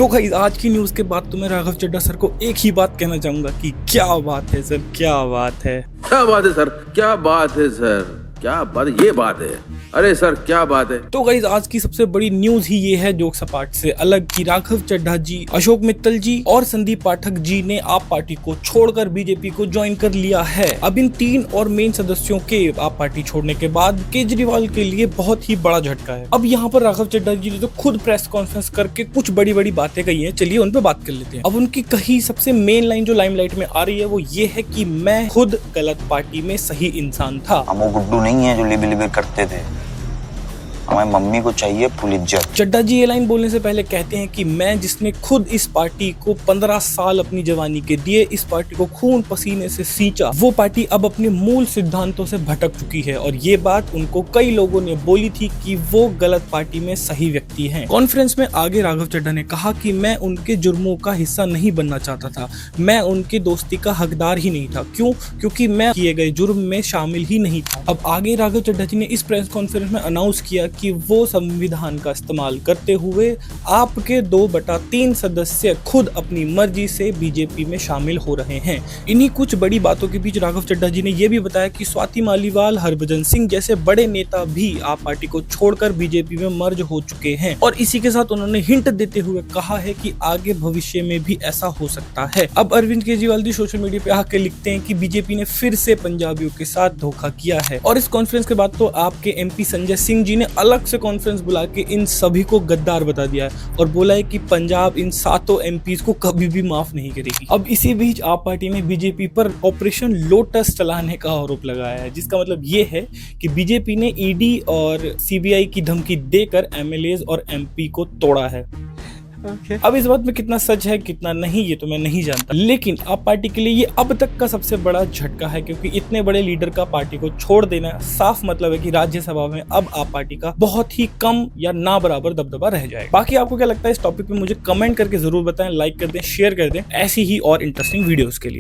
तो गाइस आज की न्यूज के बाद तो मैं राघव चड्ढा सर को एक ही बात कहना चाहूंगा कि क्या बात है सर, क्या बात है। क्या बात है सर, क्या बात है सर, क्या बात है, ये बात है। अरे सर क्या बात है। तो गाइस आज की सबसे बड़ी न्यूज ही ये है जोक सपाट से अलग कि राघव चड्ढा जी, अशोक मित्तल जी और संदीप पाठक जी ने आप पार्टी को छोड़कर बीजेपी को ज्वाइन कर लिया है। अब इन तीन और मेन सदस्यों के आप पार्टी छोड़ने के बाद केजरीवाल के लिए बहुत ही बड़ा झटका है। अब यहाँ पर राघव चड्ढा जी ने तो खुद प्रेस कॉन्फ्रेंस करके कुछ बड़ी बड़ी बातें कही है, चलिए उन पर बात कर लेते हैं। अब उनकी कही सबसे मेन लाइन जो लाइमलाइट में आ रही है वो ये है कि मैं खुद गलत पार्टी में सही इंसान था। हम वो गुड्डू नहीं है जो लिबे करते थे, हमारी मम्मी को चाहिए फुल इज्जत। चड्ढा जी ये लाइन बोलने से पहले कहते हैं कि मैं जिसने खुद इस पार्टी को 15 साल अपनी जवानी के दिए, इस पार्टी को खून पसीने से सींचा, वो पार्टी अब अपने मूल सिद्धांतों से भटक चुकी है। और ये बात उनको कई लोगों ने बोली थी कि वो गलत पार्टी में सही व्यक्ति हैं। कॉन्फ्रेंस में आगे राघव चड्ढा ने कहा कि मैं उनके जुर्मों का हिस्सा नहीं बनना चाहता था, मैं उनकी दोस्ती का हकदार ही नहीं था। क्यों? क्योंकि मैं किए गए जुर्म में शामिल ही नहीं था। अब आगे राघव चड्ढा जी ने इस प्रेस कॉन्फ्रेंस में अनाउंस किया कि वो संविधान का इस्तेमाल करते हुए आपके 2/3 सदस्य खुद अपनी मर्जी से बीजेपी में शामिल हो रहे हैं। इन्हीं कुछ बड़ी बातों के बीच राघव चड्ढा जी ने यह भी बताया कि स्वाति मालीवाल, हरभजन सिंह जैसे बड़े नेता भी आप पार्टी को छोड़कर बीजेपी में मर्ज हो चुके हैं। और इसी के साथ उन्होंने हिंट देते हुए कहा है कि आगे भविष्य में भी ऐसा हो सकता है। अब अरविंद केजरीवाल जी सोशल मीडिया पे आकर लिखते हैं कि बीजेपी ने फिर से पंजाबियों के साथ धोखा किया है। और इस कॉन्फ्रेंस के बाद तो आपके एमपी संजय सिंह जी ने अलग से कॉन्फ्रेंस बुला के इन सभी को गद्दार बता दिया है और बोला है कि पंजाब इन 7 एमपीज को कभी भी माफ नहीं करेगी। अब इसी बीच आप पार्टी ने बीजेपी पर ऑपरेशन लोटस चलाने का आरोप लगाया है, जिसका मतलब ये है कि बीजेपी ने ईडी और सीबीआई की धमकी देकर एमएलएज और एमपी को तोड़ा है। अब इस बात में कितना सच है कितना नहीं ये तो मैं नहीं जानता, लेकिन आप पार्टी के लिए ये अब तक का सबसे बड़ा झटका है, क्योंकि इतने बड़े लीडर का पार्टी को छोड़ देना साफ मतलब है कि राज्यसभा में अब आप पार्टी का बहुत ही कम या ना बराबर दबदबा रह जाएगा। बाकी आपको क्या लगता है इस टॉपिक पे मुझे कमेंट करके जरूर बताएं, लाइक कर दें, शेयर कर दें ऐसी ही और इंटरेस्टिंग वीडियोस के लिए।